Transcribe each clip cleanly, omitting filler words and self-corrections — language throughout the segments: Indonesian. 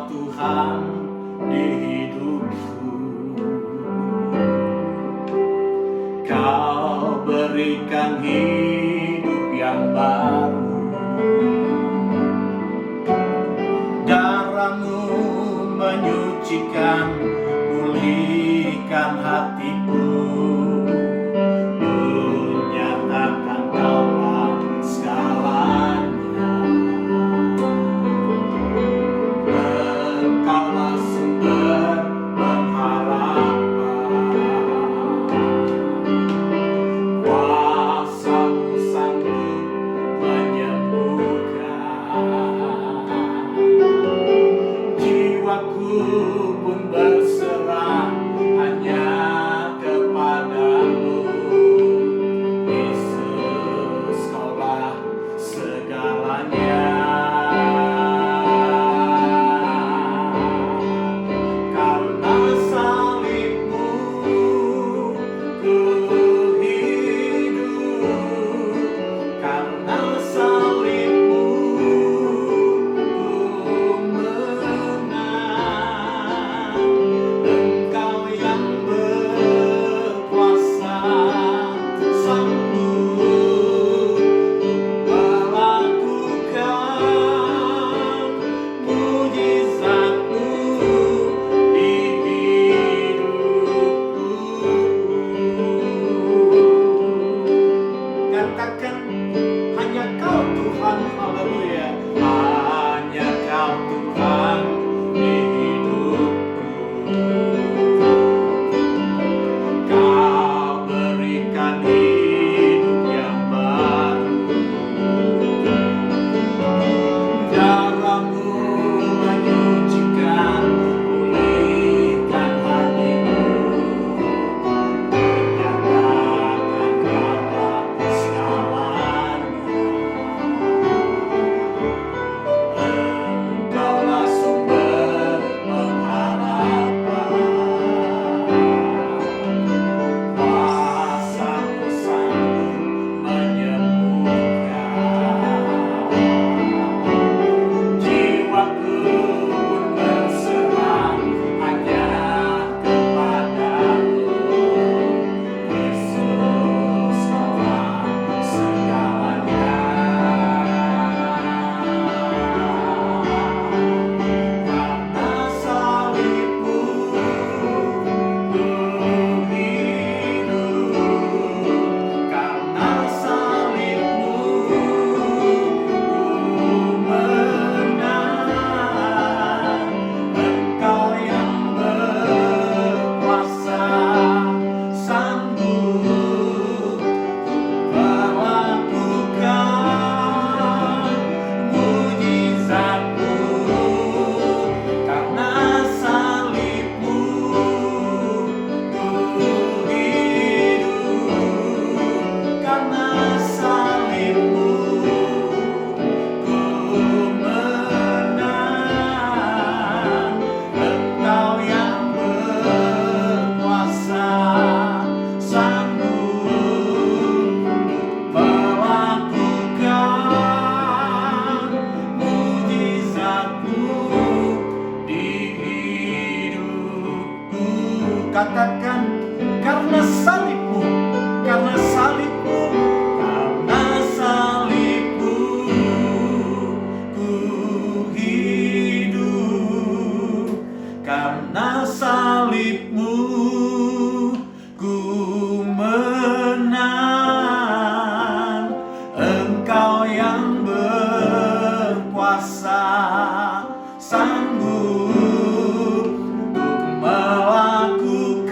Tuhan di hidupku. Kau berikan hidup yang baru, darah-Mu menyucikan, pulihkan hatiku, menyatakan Kaulah segalanya. Engkaulah sumber pengharapan, kuasa-Mu sanggup menyembuhkan. Jiwaku pun berserah hanya kepadamu, Yesus, Kaulah segalanya. Karena salib-Mu ku hidup, karena salib-Mu ku menang. Engkau yang berkuasa, sanggup melakukan mujizat-Mu di hidupku. Katakan, hanya Kau Tuhan, haleluya. Hanya Kau Tuhan di hidupku. Kau berikan hidup yang baru, darah-Mu menyucikan, pulihkan hatiku, menyatakan Kaulah segalanya. Engkaulah sumber pengharapan, kuasa-Mu sanggup menyembuhkan. Jiwaku pun berserah hanya kepadamu, Yesus, Kaulah segalanya. Karena salib-Mu ku hidup, karena salib-Mu ku menang. Engkau yang berkuasa, sanggup melakukan mujizat-Mu. Karena salib-Mu ku hidup, karena salib-Mu ku menang. Engkau yang berkuasa, sanggup melakukan mujizat-Mu di hidupku. Katakan, karena salib-Mu, karena salib-Mu, karena salib-Mu ku hidup, karena salib-Mu ku menang. Engkau yang berkuasa, sanggup untuk melakukan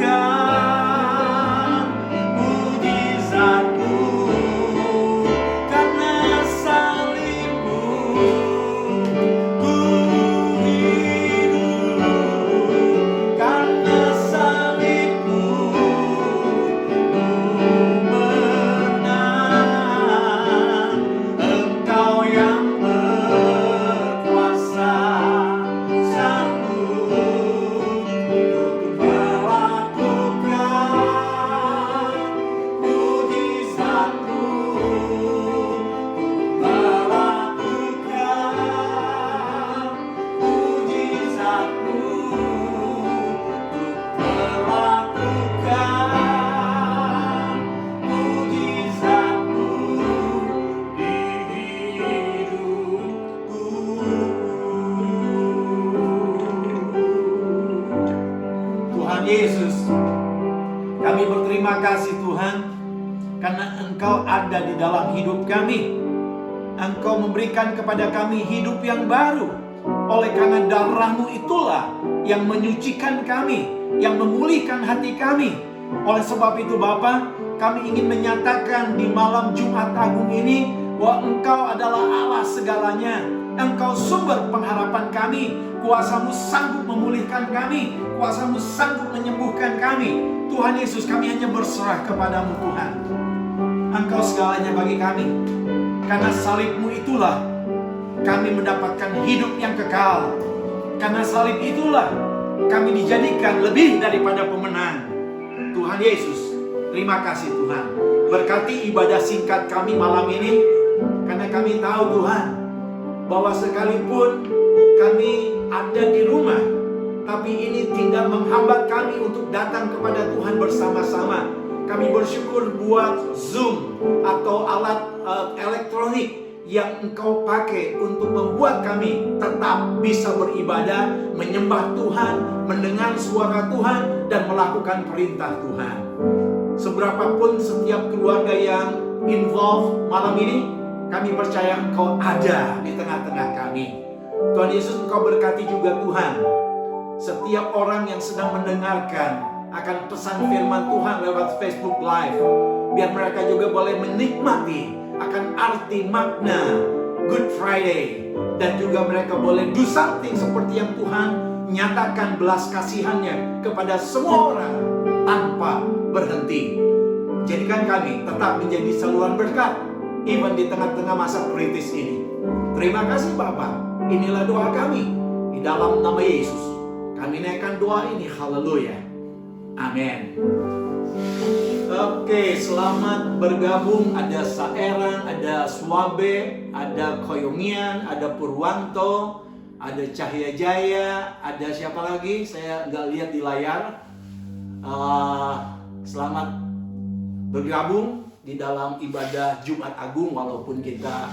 Yesus, kami berterima kasih Tuhan, karena Engkau ada di dalam hidup kami. Engkau memberikan kepada kami hidup yang baru. Oleh karena darah-Mu itulah yang menyucikan kami, yang memulihkan hati kami. Oleh sebab itu Bapa, kami ingin menyatakan di malam Jumat Agung ini bahwa Engkau adalah Allah segalanya. Engkau sumber pengharapan kami. Kuasa-Mu sanggup memulihkan kami. Kuasa-Mu sanggup menyembuhkan kami. Tuhan Yesus, kami hanya berserah kepada-Mu Tuhan. Engkau segalanya bagi kami. Karena salib-Mu itulah kami mendapatkan hidup yang kekal. Karena salib itulah kami dijadikan lebih daripada pemenang. Tuhan Yesus, terima kasih Tuhan. Berkati ibadah singkat kami malam ini. Karena kami tahu Tuhan, bahwa sekalipun kami ada di rumah, tapi ini tidak menghambat kami untuk datang kepada Tuhan bersama-sama. Kami bersyukur buat Zoom atau alat elektronik yang Engkau pakai untuk membuat kami tetap bisa beribadah, menyembah Tuhan, mendengar suara Tuhan, dan melakukan perintah Tuhan. Seberapapun setiap keluarga yang involved malam ini, kami percaya Engkau ada di tengah-tengah kami. Tuhan Yesus, Engkau berkati juga Tuhan setiap orang yang sedang mendengarkan akan pesan firman Tuhan lewat Facebook Live. Biar mereka juga boleh menikmati akan arti makna Good Friday. Dan juga mereka boleh do something seperti yang Tuhan nyatakan belas kasihannya kepada semua orang tanpa berhenti. Jadikan kami tetap menjadi saluran berkat, even di tengah-tengah masa kritis ini. Terima kasih Bapa. Inilah doa kami di dalam nama Yesus. Kami naikkan doa ini. Haleluya. Amin. Oke, selamat bergabung. Ada Saerang, ada Swabe, ada Koyongian, ada Purwanto, ada Cahya Jaya, ada siapa lagi? Saya nggak lihat di layar. Selamat bergabung di dalam ibadah Jumat Agung, walaupun kita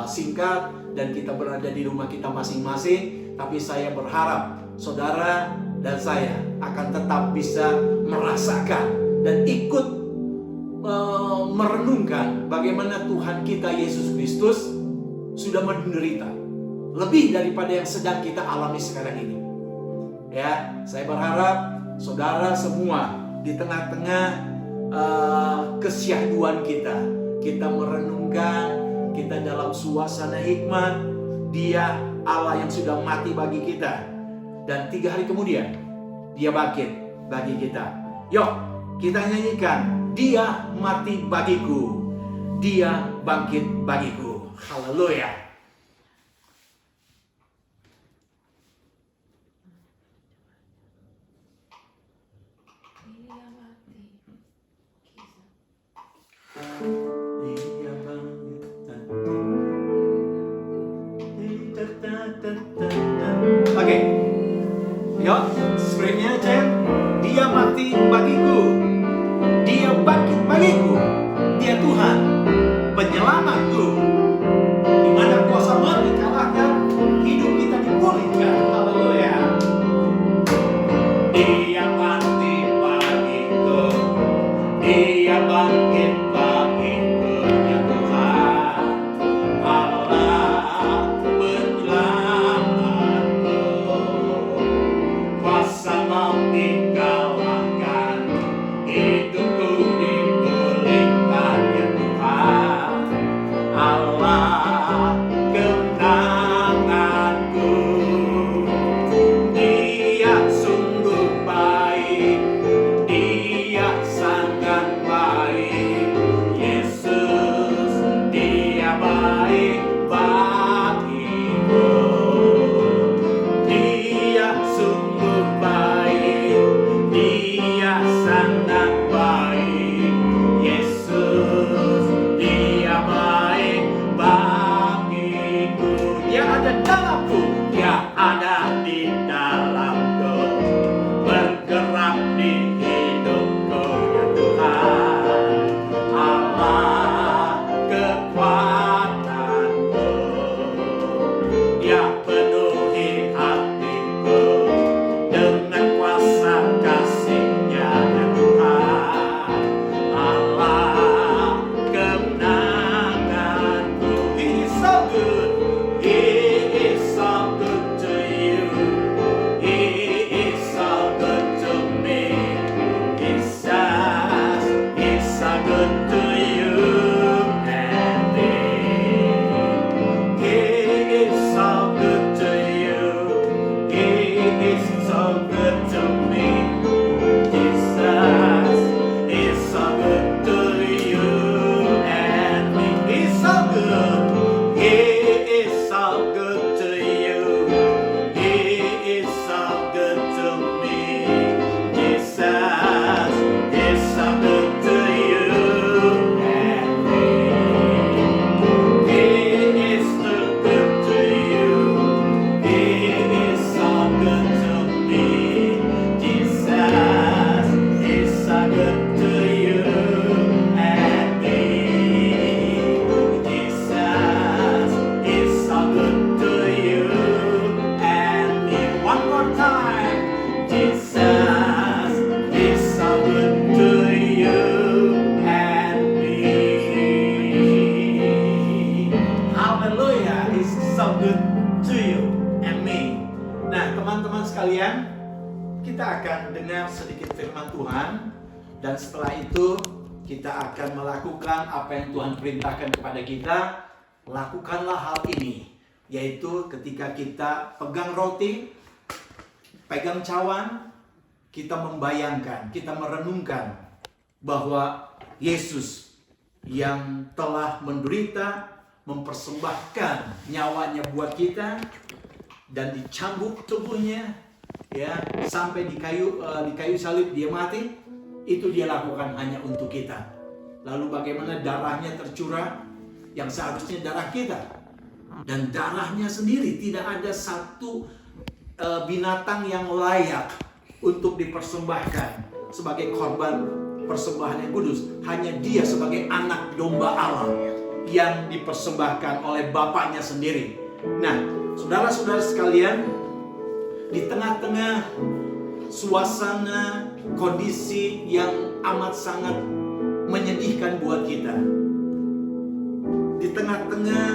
singkat dan kita berada di rumah kita masing-masing. Tapi saya berharap saudara dan saya akan tetap bisa merasakan dan ikut merenungkan bagaimana Tuhan kita Yesus Kristus sudah menderita lebih daripada yang sedang kita alami sekarang ini. Ya, saya berharap saudara semua di tengah-tengah kesyahduan kita merenungkan, kita dalam suasana hikmat. Dia Allah yang sudah mati bagi kita, dan 3 hari kemudian Dia bangkit bagi kita. Yuk, kita nyanyikan, Dia mati bagiku, Dia bangkit bagiku. Haleluya. Oke, yuk screennya cek. Dia mati bagiku, Dia bangkit bagiku, Dia Tuhan penyelamatku. Di mana kuasa maut dikalahkan, hidup kita dipulihkan. Haleluya. Dia mati bagiku, Dia bangkit bagiku, ya Tuhan Allah penyelamatku. Kuasa maut dikalahkan, teman-teman sekalian, kita akan dengar sedikit firman Tuhan. Dan setelah itu kita akan melakukan apa yang Tuhan perintahkan kepada kita. Lakukanlah hal ini, yaitu ketika kita pegang roti, pegang cawan, kita membayangkan, kita merenungkan bahwa Yesus yang telah menderita, mempersembahkan nyawanya buat kita, dan dicambuk tubuhnya, ya, sampai di kayu salib dia mati. Itu dia lakukan hanya untuk kita. Lalu bagaimana darahnya tercurah yang seharusnya darah kita, dan darahnya sendiri tidak ada satu binatang yang layak untuk dipersembahkan sebagai korban persembahan yang kudus. Hanya dia sebagai anak domba Allah yang dipersembahkan oleh Bapaknya sendiri. Nah, saudara-saudara sekalian, di tengah-tengah suasana kondisi yang amat sangat menyedihkan buat kita, di tengah-tengah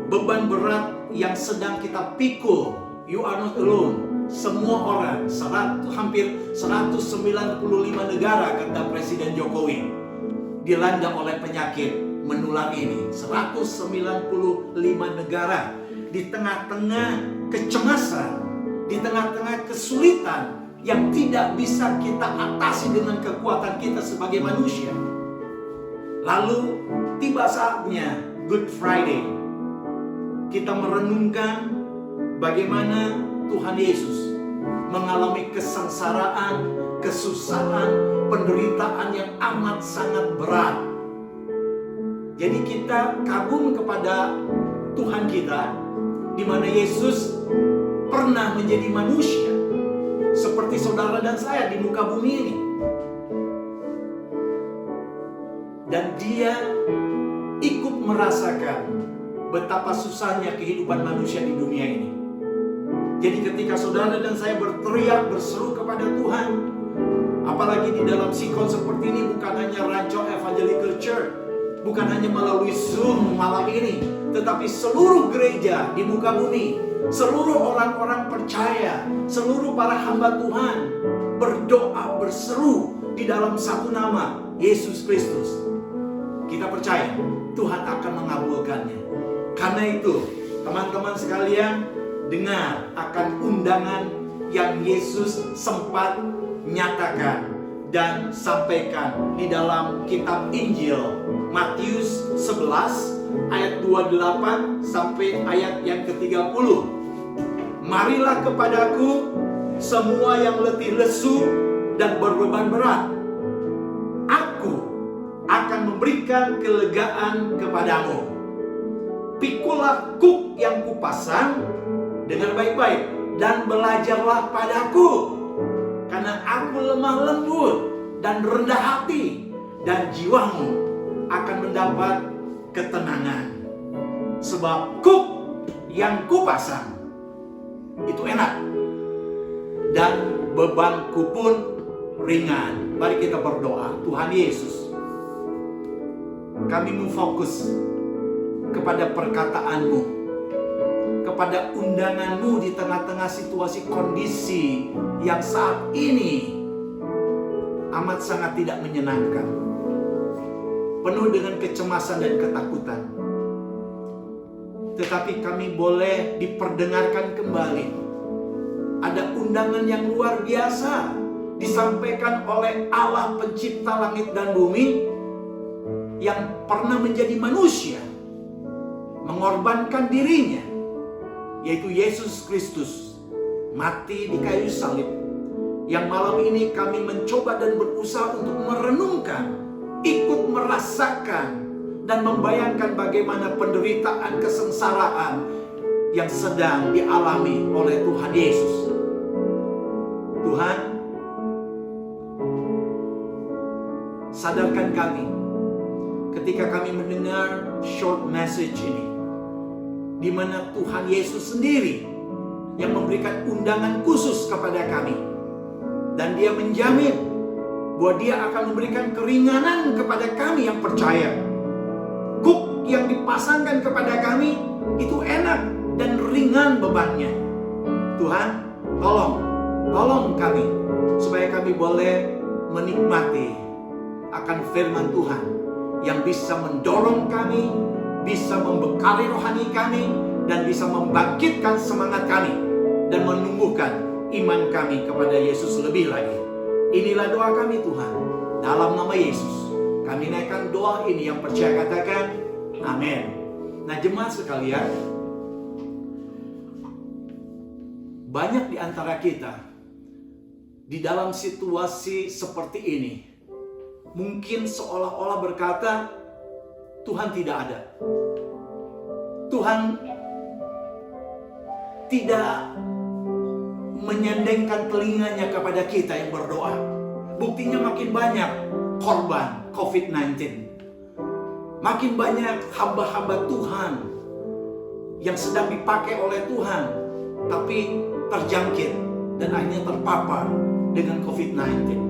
beban berat yang sedang kita pikul, you are not alone. Semua orang, hampir 195 negara, kata Presiden Jokowi, dilanda oleh penyakit menular ini. 195 negara. Di tengah-tengah kecemasan, di tengah-tengah kesulitan yang tidak bisa kita atasi dengan kekuatan kita sebagai manusia. Lalu tiba saatnya Good Friday. Kita merenungkan bagaimana Tuhan Yesus mengalami kesengsaraan, kesusahan, penderitaan yang amat sangat berat. Jadi kita kagum kepada Tuhan kita, di mana Yesus pernah menjadi manusia seperti saudara dan saya di muka bumi ini. Dan dia ikut merasakan betapa susahnya kehidupan manusia di dunia ini. Jadi ketika saudara dan saya berteriak, berseru kepada Tuhan, apalagi di dalam sikon seperti ini, bukan hanya Rancho Evangelical Church, bukan hanya melalui Zoom malam ini, tetapi seluruh gereja di muka bumi, seluruh orang-orang percaya, seluruh para hamba Tuhan berdoa, berseru di dalam satu nama, Yesus Kristus. Kita percaya Tuhan akan mengabulkannya. Karena itu, teman-teman sekalian, dengar akan undangan yang Yesus sempat nyatakan dan sampaikan di dalam kitab Injil Matius 11 ayat 28 sampai ayat yang ke-30. Marilah kepadaku semua yang letih lesu dan berbeban berat, aku akan memberikan kelegaan kepadamu. Pikulah kuk yang kupasang dengan baik-baik dan belajarlah padaku, karena aku lemah lembut dan rendah hati, dan jiwamu akan mendapat ketenangan. Sebab kuk yang kupasang itu enak, dan bebanku pun ringan. Mari kita berdoa. Tuhan Yesus, kami mau fokus kepada perkataanmu, kepada undanganmu di tengah-tengah situasi kondisi yang saat ini amat sangat tidak menyenangkan, penuh dengan kecemasan dan ketakutan. Tetapi kami boleh diperdengarkan kembali. Ada undangan yang luar biasa disampaikan oleh Allah pencipta langit dan bumi, yang pernah menjadi manusia, mengorbankan dirinya, yaitu Yesus Kristus, mati di kayu salib. Yang malam ini kami mencoba dan berusaha untuk merenungkan, ikut merasakan, dan membayangkan bagaimana penderitaan, kesengsaraan yang sedang dialami oleh Tuhan Yesus. Tuhan, sadarkan kami ketika kami mendengar short message ini, di mana Tuhan Yesus sendiri yang memberikan undangan khusus kepada kami, dan Dia menjamin bahwa Dia akan memberikan keringanan kepada kami yang percaya. Kuk yang dipasangkan kepada kami itu enak dan ringan bebannya. Tuhan, Tolong kami supaya kami boleh menikmati akan firman Tuhan yang bisa mendorong kami, bisa membekali rohani kami, dan bisa membangkitkan semangat kami dan menumbuhkan iman kami kepada Yesus lebih lagi. Inilah doa kami Tuhan, dalam nama Yesus kami naikkan doa ini. Yang percaya katakan amin. Nah jemaat sekalian, banyak di antara kita di dalam situasi seperti ini mungkin seolah-olah berkata, Tuhan tidak ada. Tuhan tidak menyandengkan telinganya kepada kita yang berdoa. Buktinya makin banyak korban COVID-19. Makin banyak hamba-hamba Tuhan yang sedang dipakai oleh Tuhan, tapi terjangkit dan akhirnya terpapar dengan COVID-19.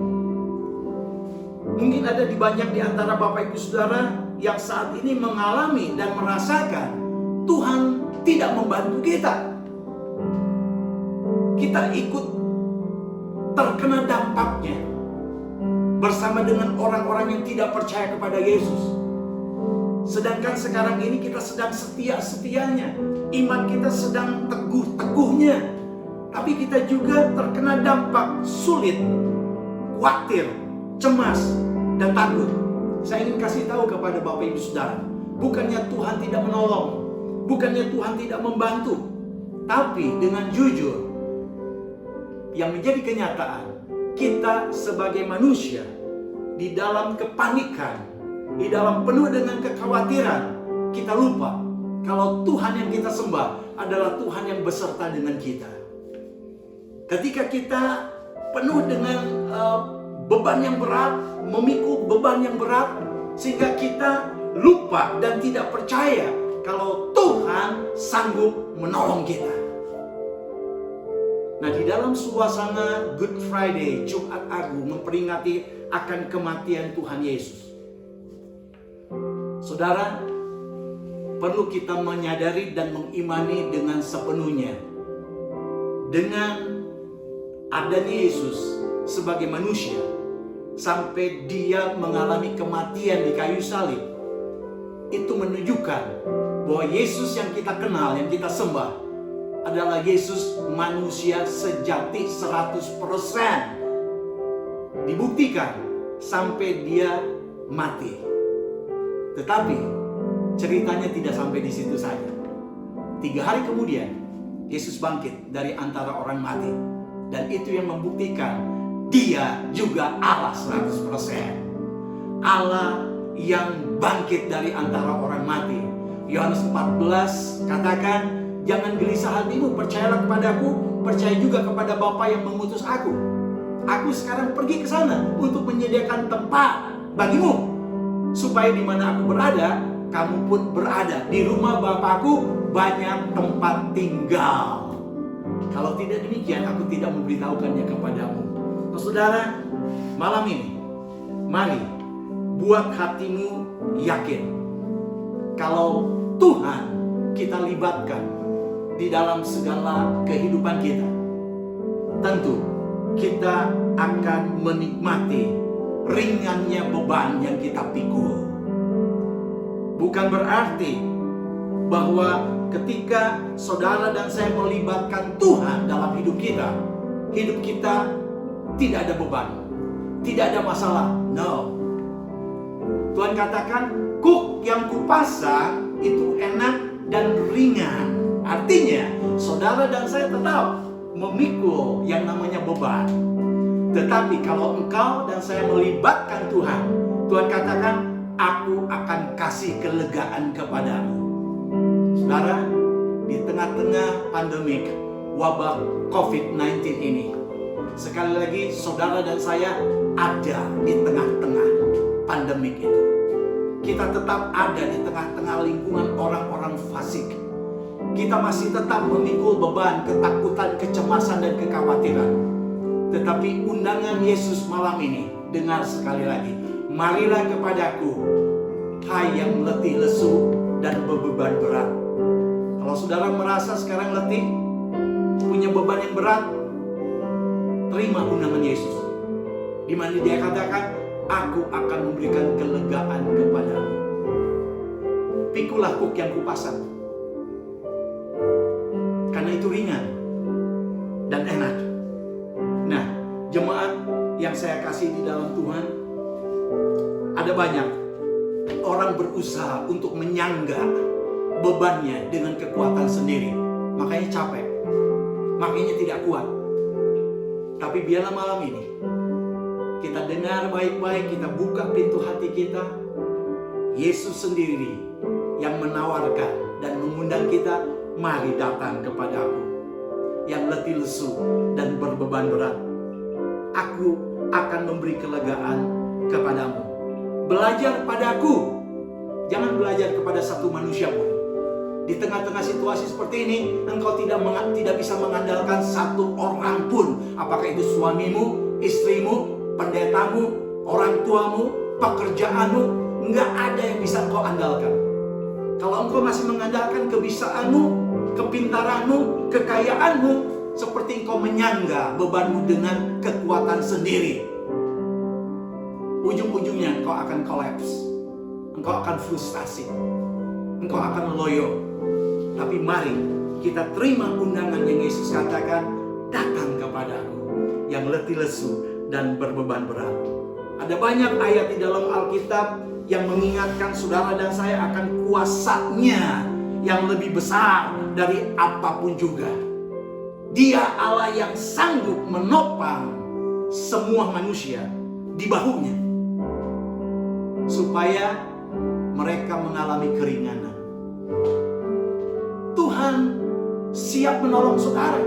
Mungkin ada banyak di antara Bapak Ibu Saudara yang saat ini mengalami dan merasakan Tuhan tidak membantu kita. Kita ikut terkena dampaknya bersama dengan orang-orang yang tidak percaya kepada Yesus. Sedangkan sekarang ini kita sedang setia-setianya, iman kita sedang teguh-teguhnya, tapi kita juga terkena dampak sulit, khawatir, cemas, dan takut. Saya ingin kasih tahu kepada Bapak Ibu Saudara, bukannya Tuhan tidak menolong, bukannya Tuhan tidak membantu, tapi dengan jujur, yang menjadi kenyataan, kita sebagai manusia di dalam kepanikan, di dalam penuh dengan kekhawatiran, kita lupa kalau Tuhan yang kita sembah adalah Tuhan yang beserta dengan kita. Ketika kita penuh dengan beban yang berat, memikul beban yang berat, sehingga kita lupa dan tidak percaya kalau Tuhan sanggup menolong kita. Nah, di dalam suasana Good Friday, Jumat Agung, memperingati akan kematian Tuhan Yesus, saudara, perlu kita menyadari dan mengimani dengan sepenuhnya dengan adanya Yesus sebagai manusia sampai dia mengalami kematian di kayu salib. Itu menunjukkan bahwa Yesus yang kita kenal, yang kita sembah adalah Yesus manusia sejati 100%. Dibuktikan sampai dia mati. Tetapi ceritanya tidak sampai di situ saja. 3 hari kemudian Yesus bangkit dari antara orang mati. Dan itu yang membuktikan dia juga Allah 100%. Allah yang bangkit dari antara orang mati. Yohanes 14 katakan, jangan gelisah hatimu, percayalah kepadaku, percaya juga kepada Bapa yang mengutus aku. Aku sekarang pergi ke sana untuk menyediakan tempat bagimu, supaya di mana aku berada, kamu pun berada. Di rumah Bapakku banyak tempat tinggal. Kalau tidak demikian, aku tidak memberitahukannya kepadamu. Nah, saudara, malam ini, mari buat hatimu yakin kalau Tuhan kita libatkan di dalam segala kehidupan kita. Tentu kita akan menikmati ringannya beban yang kita pikul. Bukan berarti bahwa ketika saudara dan saya melibatkan Tuhan dalam hidup kita tidak ada beban, tidak ada masalah. No. Tuhan katakan, kuk yang kupasang itu enak dan ringan. Artinya, saudara dan saya tetap memikul yang namanya beban. Tetapi kalau engkau dan saya melibatkan Tuhan, Tuhan katakan, aku akan kasih kelegaan kepadamu. Saudara, di tengah-tengah pandemik wabah COVID-19 ini, sekali lagi saudara dan saya ada di tengah-tengah pandemik itu. Kita tetap ada di tengah-tengah lingkungan orang-orang fasik. Kita masih tetap memikul beban, ketakutan, kecemasan, dan kekhawatiran. Tetapi undangan Yesus malam ini, dengar sekali lagi, marilah kepadaku, hai yang letih lesu dan beban berat. Kalau saudara merasa sekarang letih, punya beban yang berat, terima undangan Yesus, di mana dia katakan, aku akan memberikan kelegaan kepadamu. Pikulah kuk yang kupasang, karena itu ringan dan enak. Nah, jemaat yang saya kasih di dalam Tuhan, ada banyak orang berusaha untuk menyangga bebannya dengan kekuatan sendiri, makanya capek, makanya tidak kuat. Tapi biarlah malam ini kita dengar baik-baik, kita buka pintu hati kita. Yesus sendiri yang menawarkan dan mengundang kita, mari datang kepadaku yang letih lesu dan berbeban berat. Aku akan memberi kelegaan kepadamu. Belajar padaku. Jangan belajar kepada satu manusia pun. Di tengah-tengah situasi seperti ini, engkau tidak bisa mengandalkan satu orang pun. Apakah itu suamimu, istrimu, pendetamu, orang tuamu, pekerjaanmu. Enggak ada yang bisa engkau andalkan. Kalau engkau masih mengandalkan kebisaanmu, kepintaranmu, kekayaanmu, seperti engkau menyangga bebanmu dengan kekuatan sendiri, ujung-ujungnya engkau akan kolaps. Engkau akan frustasi. Engkau akan loyo. Tapi mari kita terima undangan yang Yesus katakan, datang kepadaku yang letih lesu dan berbeban berat. Ada banyak ayat di dalam Alkitab yang mengingatkan saudara dan saya akan kuasanya yang lebih besar dari apapun juga. Dia Allah yang sanggup menopang semua manusia di bahunya, supaya mereka mengalami keringanan. Tuhan siap menolong saudara.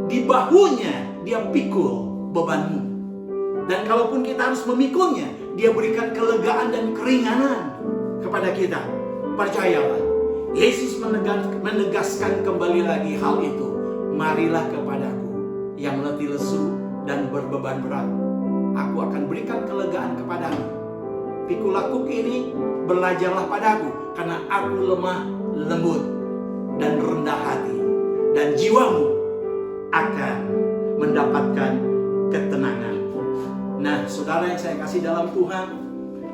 Di bahunya dia pikul bebanmu. Dan kalaupun kita harus memikulnya, dia berikan kelegaan dan keringanan kepada kita. Percayalah, Yesus menegaskan kembali lagi hal itu. Marilah kepadaku yang letih lesu dan berbeban berat, aku akan berikan kelegaan kepadamu. Pikul kuk ini, belajarlah padaku, karena aku lemah lembut dan rendah hati, dan jiwamu akan mendapatkan ketenangan. Nah, saudara yang saya kasih dalam Tuhan,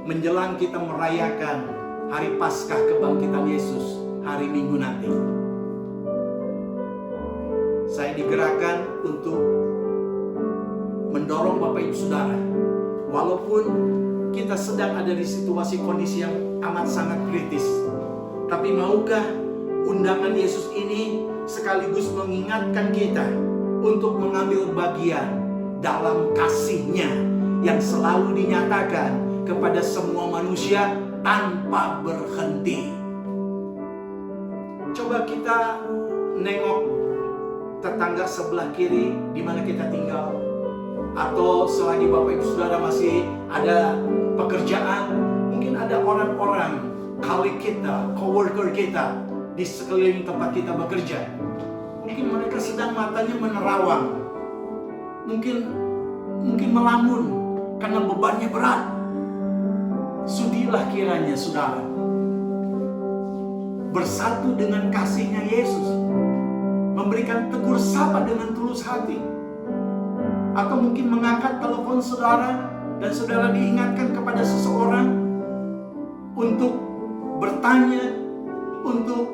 menjelang kita merayakan hari Paskah kebangkitan Yesus hari Minggu nanti, saya digerakkan untuk mendorong Bapak Ibu Saudara, walaupun kita sedang ada di situasi kondisi yang amat sangat kritis, tapi maukah undangan Yesus ini sekaligus mengingatkan kita untuk mengambil bagian dalam kasih-Nya yang selalu dinyatakan kepada semua manusia tanpa berhenti. Coba kita nengok tetangga sebelah kiri di mana kita tinggal, atau selagi Bapak Ibu Saudara masih ada pekerjaan, mungkin ada orang-orang colleague kita, coworker kita di sekeliling tempat kita bekerja. Mungkin mereka sedang matanya menerawang, mungkin melamun karena bebannya berat. Sudilah kiranya saudara bersatu dengan kasih-Nya Yesus, memberikan tegur sapa dengan tulus hati, atau mungkin mengangkat telepon saudara dan saudara diingatkan kepada seseorang untuk bertanya, untuk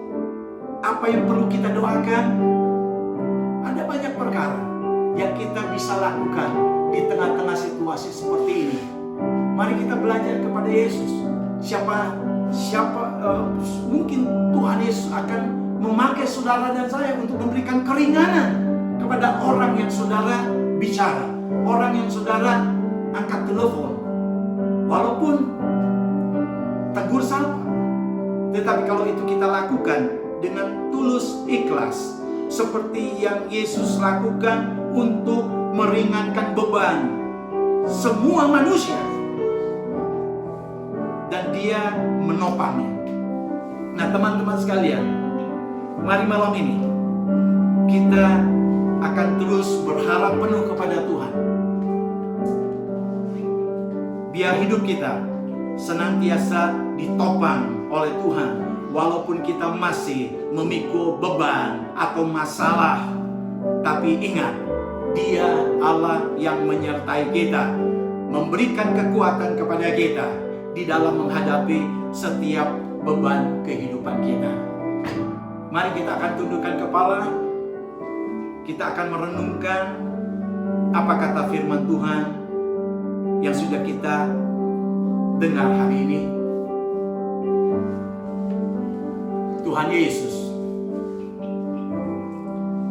apa yang perlu kita doakan. Ada banyak perkara yang kita bisa lakukan di tengah-tengah situasi seperti ini. Mari kita belajar kepada Yesus. Mungkin Tuhan Yesus akan memakai saudara dan saya untuk memberikan keringanan kepada orang yang saudara bicara, orang yang saudara angkat telepon, walaupun tegur sapa. Tetapi kalau itu kita lakukan dengan tulus ikhlas, seperti yang Yesus lakukan untuk meringankan beban semua manusia, dan dia menopangnya. Nah, teman-teman sekalian, mari malam ini kita akan terus berharap penuh kepada Tuhan. Biar hidup kita senantiasa ditopang oleh Tuhan, walaupun kita masih memikul beban atau masalah. Tapi ingat, Dia Allah yang menyertai kita, memberikan kekuatan kepada kita di dalam menghadapi setiap beban kehidupan kita. Mari kita akan tundukkan kepala. Kita akan merenungkan apa kata firman Tuhan yang sudah kita dengar hari ini. Tuhan Yesus,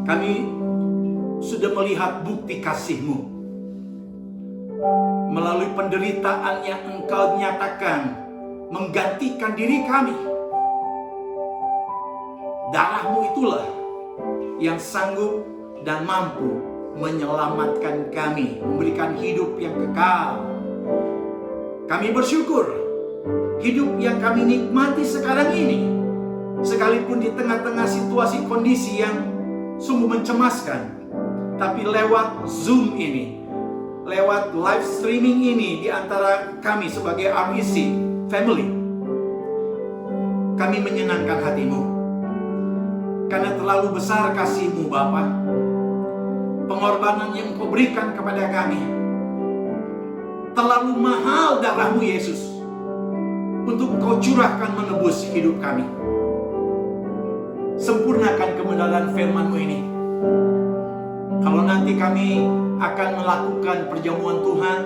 kami sudah melihat bukti kasih-Mu melalui penderitaan yang Engkau nyatakan menggantikan diri kami. Darah-Mu itulah yang sanggup dan mampu menyelamatkan kami, memberikan hidup yang kekal. Kami bersyukur hidup yang kami nikmati sekarang ini, sekalipun di tengah-tengah situasi kondisi yang sungguh mencemaskan, tapi lewat Zoom ini, lewat live streaming ini di antara kami sebagai REC family, kami menyenangkan hati-Mu. Karena terlalu besar kasih-Mu Bapa, pengorbanan yang Engkau berikan kepada kami. Terlalu mahal darah-Mu Yesus untuk Engkau curahkan menebus hidup kami. Sempurnakan kebenaran firman-Mu ini. Kalau nanti kami akan melakukan perjamuan Tuhan,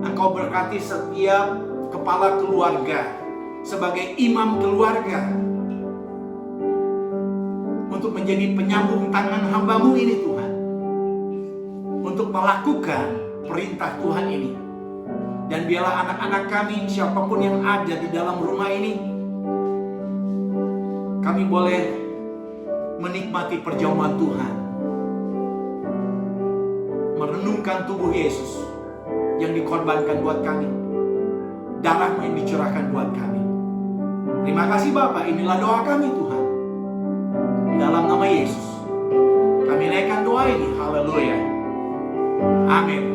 Engkau berkati setiap kepala keluarga sebagai imam keluarga untuk menjadi penyambung tangan hamba-Mu ini Tuhan, untuk melakukan perintah Tuhan ini. Dan biarlah anak-anak kami, siapapun yang ada di dalam rumah ini, kami boleh menikmati perjamuan Tuhan, merenungkan tubuh Yesus yang dikorbankan buat kami, darah-Mu yang dicurahkan buat kami. Terima kasih Bapa, inilah doa kami Tuhan. Dalam nama Yesus kami naikkan doa ini. Haleluya. Amin.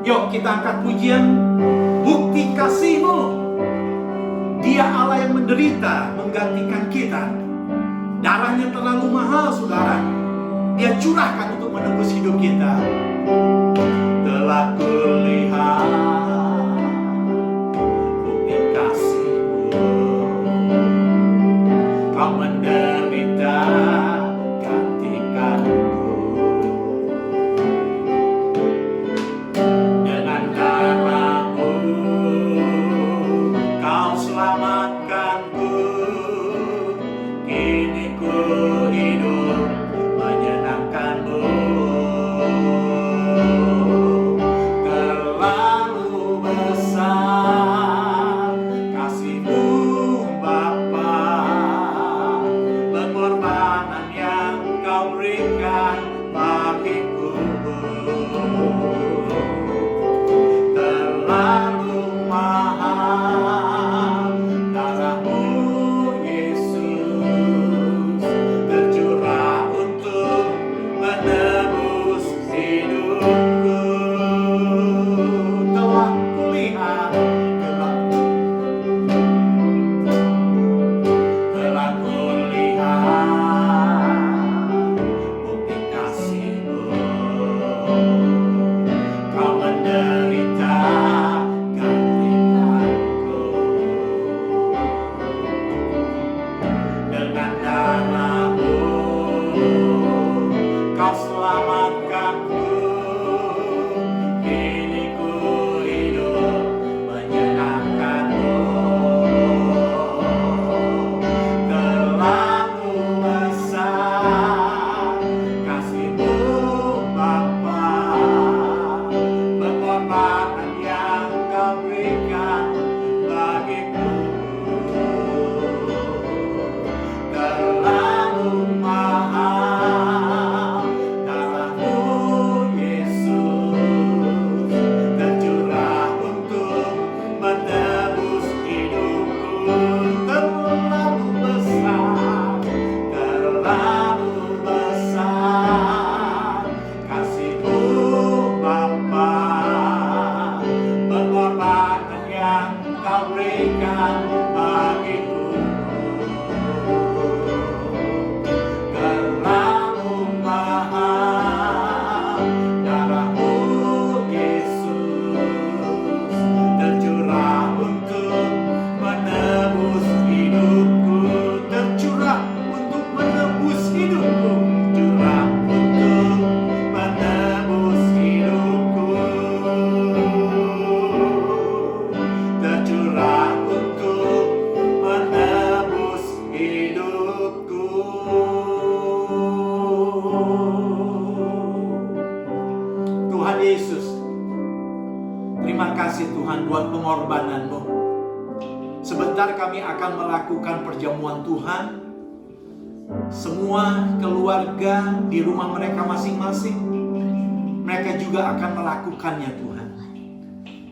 Yuk kita angkat pujian bukti kasih-Mu. Dia Allah yang menderita menggantikan kita. Darahnya terlalu mahal saudara. Dia curahkan untuk menebus hidup kita. Telah kulihat bukti kasih-Mu. Kau menderita gantikanku. Dengan darah-Mu Kau selamatkanku. Kini ku hidup menyenangkan-Mu. Terlalu besar kasih-Mu Bapa, pengorbanan yang Kau berikan bagiku. Terlalu mahal darah-Mu Yesus, tercurah untuk menebus hidupku. Telah kulihat, telah kulihat bukti kasih-Mu. Kau menderita gantikanku. Dengan darah-Mu Kau selamatkanku. Kini ku hidup menyenangkan-Mu. Terlalu besar kasih-Mu Bapa, pengorbanan yang Kau berikan bagiku. Terlalu mahal Yesus, terima kasih Tuhan buat pengorbanan-Mu. Sebentar kami akan melakukan perjamuan Tuhan. Semua keluarga di rumah mereka masing-masing, mereka juga akan melakukannya Tuhan.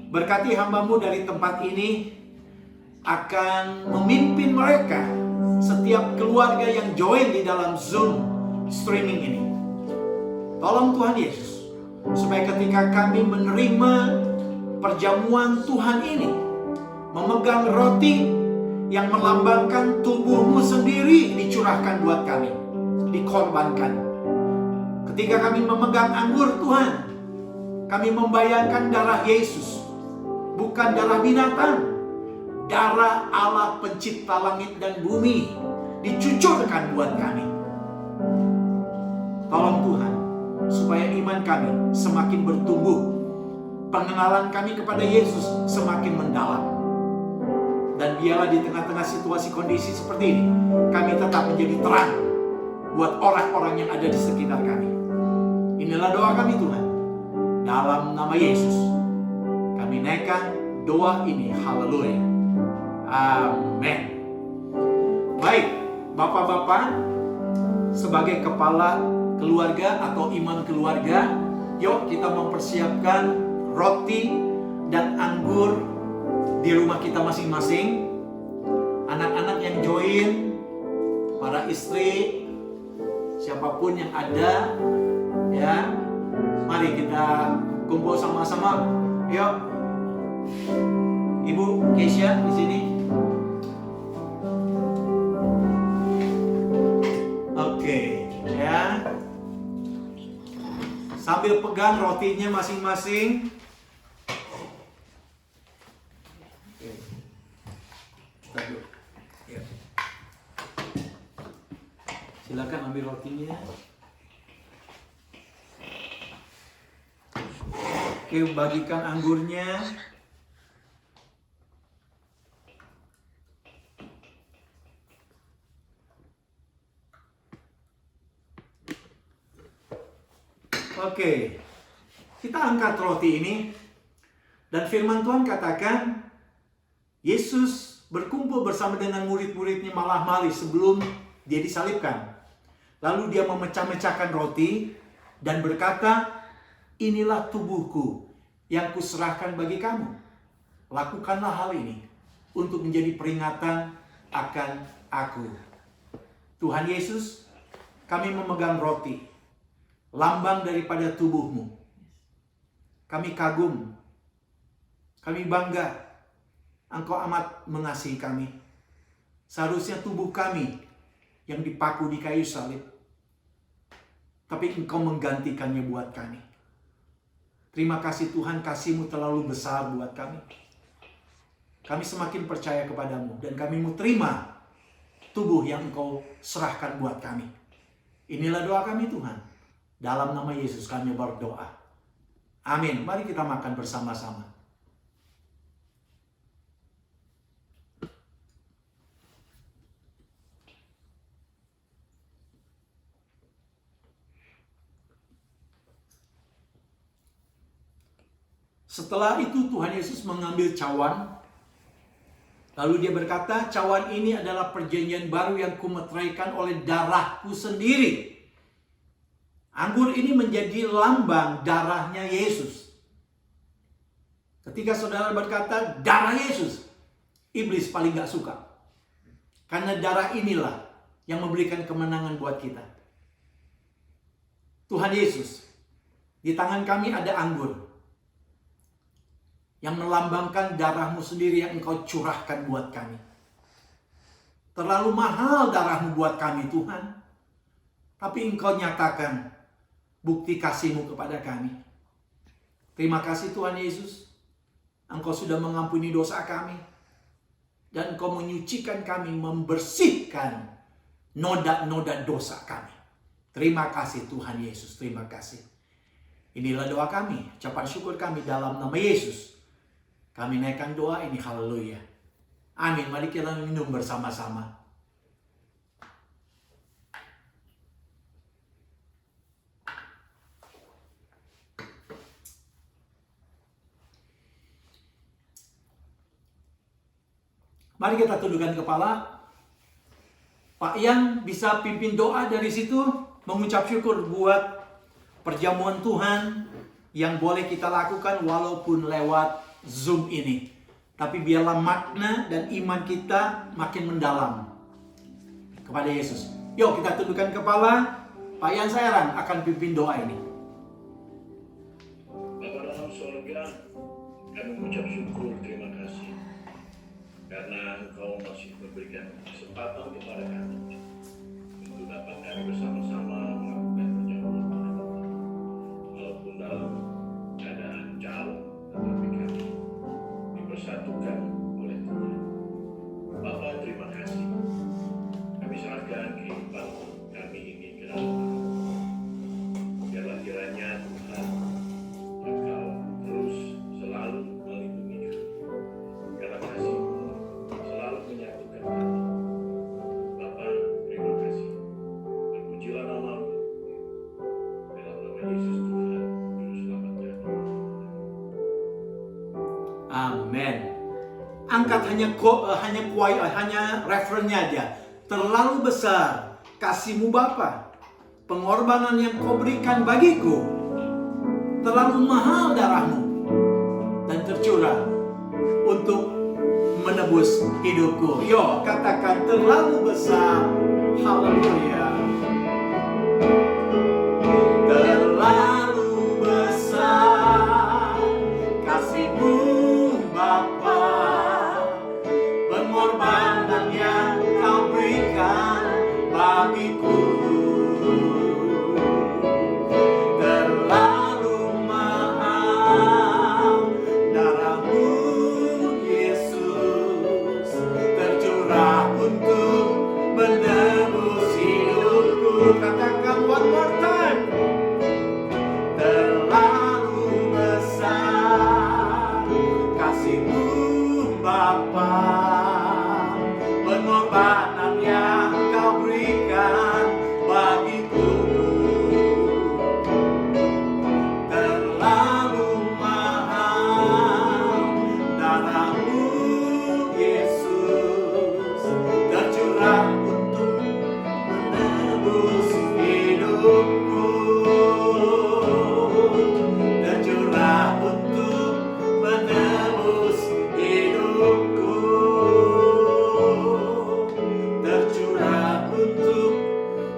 Berkati hamba-Mu dari tempat ini, akan memimpin mereka, setiap keluarga yang join di dalam Zoom streaming ini. Tolong Tuhan Yesus, supaya ketika kami menerima perjamuan Tuhan ini, memegang roti yang melambangkan tubuh-Mu sendiri dicurahkan buat kami, dikorbankan. Ketika kami memegang anggur Tuhan, kami membayangkan darah Yesus, bukan darah binatang, darah Allah pencipta langit dan bumi dicucurkan buat kami. Tolong Tuhan, supaya iman kami semakin bertumbuh, pengenalan kami kepada Yesus semakin mendalam. Dan biarlah di tengah-tengah situasi kondisi seperti ini, kami tetap menjadi terang buat orang-orang yang ada di sekitar kami. Inilah doa kami Tuhan, dalam nama Yesus kami naikkan doa ini. Haleluya, amin. Baik, Bapak-bapak, sebagai kepala keluarga atau imam keluarga, yuk kita mempersiapkan roti dan anggur di rumah kita masing-masing. Anak-anak yang join, para istri, siapapun yang ada, ya, mari kita kumpul sama-sama. Yuk, Ibu Keisha di sini. Oke, ya. Sambil pegang rotinya masing-masing. Silakan ambil rotinya. Oke, bagikan anggurnya. Oke, kita angkat roti ini. Dan firman Tuhan katakan, Yesus berkumpul bersama dengan murid-muridnya malam hari sebelum dia disalibkan. Lalu dia memecah-mecahkan roti dan berkata, inilah tubuhku yang kuserahkan bagi kamu. Lakukanlah hal ini untuk menjadi peringatan akan aku. Tuhan Yesus, kami memegang roti, lambang daripada tubuh-Mu. Kami kagum, kami bangga, Engkau amat mengasihi kami. Seharusnya tubuh kami yang dipaku di kayu salib, tapi Engkau menggantikannya buat kami. Terima kasih Tuhan, kasih-Mu terlalu besar buat kami. Kami semakin percaya kepada-Mu dan kami mau terima tubuh yang Engkau serahkan buat kami. Inilah doa kami Tuhan. Dalam nama Yesus kami berdoa. Amin. Mari kita makan bersama-sama. Setelah itu Tuhan Yesus mengambil cawan. Lalu dia berkata, cawan ini adalah perjanjian baru yang kumeteraikan oleh darahku sendiri. Anggur ini menjadi lambang darahnya Yesus. Ketika saudara berkata, darah Yesus, iblis paling gak suka. Karena darah inilah yang memberikan kemenangan buat kita. Tuhan Yesus, di tangan kami ada anggur yang melambangkan darah-Mu sendiri yang Engkau curahkan buat kami. Terlalu mahal darah-Mu buat kami Tuhan. Tapi Engkau nyatakan bukti kasih-Mu kepada kami. Terima kasih Tuhan Yesus. Engkau sudah mengampuni dosa kami. Dan Engkau menyucikan kami, membersihkan noda-noda dosa kami. Terima kasih Tuhan Yesus, terima kasih. Inilah doa kami, ucapan syukur kami dalam nama Yesus. Kami naikkan doa ini, haleluya. Amin, mari kita minum bersama-sama. Mari kita tundukkan kepala. Pak Ian bisa pimpin doa dari situ, mengucap syukur buat perjamuan Tuhan yang boleh kita lakukan walaupun lewat Zoom ini. Tapi biarlah makna dan iman kita makin mendalam kepada Yesus. Yuk kita tundukkan kepala. Pak Ian Sayaran akan pimpin doa ini. Bapa dalam surga, kami mengucap syukur, terima kasih karena Engkau masih memberikan kesempatan kepada kami untuk dapat kami bersama-sama melakukan perjamuan Tuhan. Walaupun dalam keadaan jauh, tetapi kami dipersatukan oleh Tuhan. Bapa, terima kasih. Kami serahkan kehidupan kami ini ke dalam Tuhan. Biarlah kiranya Tuhan Engkau terus selalu melindungi kami. Karena kasih-Mu selalu menyatukan kami. Bapa, terima kasih. Terpujilah nama-Mu. Dalam nama Yesus Tuhan, Juru Selamat kami. Amin. Angkat hanya referennya aja. Terlalu besar kasih-Mu Bapa. Pengorbanan yang Kau berikan bagiku. Terlalu mahal darah-Mu. Dan tercurah untuk menebus hidupku. Yo, katakan terlalu besar. Haleluya. Terlalu besar kasih-Mu Bapa, pengorbanan yang Kau berikan bagiku. Terlalu mahal darah-Mu Yesus, tercurah untuk menebus hidupku. Katakan one more time. Terlalu besar kasih-Mu Bapa, pengorbanan yang Kau berikan bagiku. Terlalu mahal darah-Mu Yesus, tercurah untuk menebus hidupku. Tercurah untuk menebus hidupku. Tercurah untuk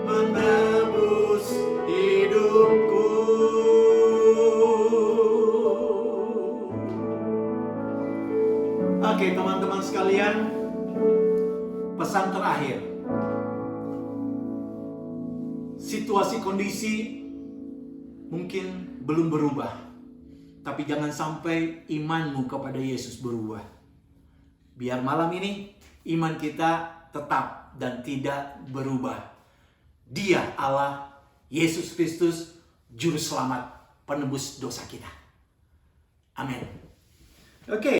menebus hidupku. Oke, teman-teman sekalian, pesan terakhir. Situasi kondisi mungkin belum berubah, tapi jangan sampai imanmu kepada Yesus berubah. Biar malam ini iman kita tetap dan tidak berubah. Dia Allah, Yesus Kristus, Juru Selamat, penebus dosa kita. Amin. Oke.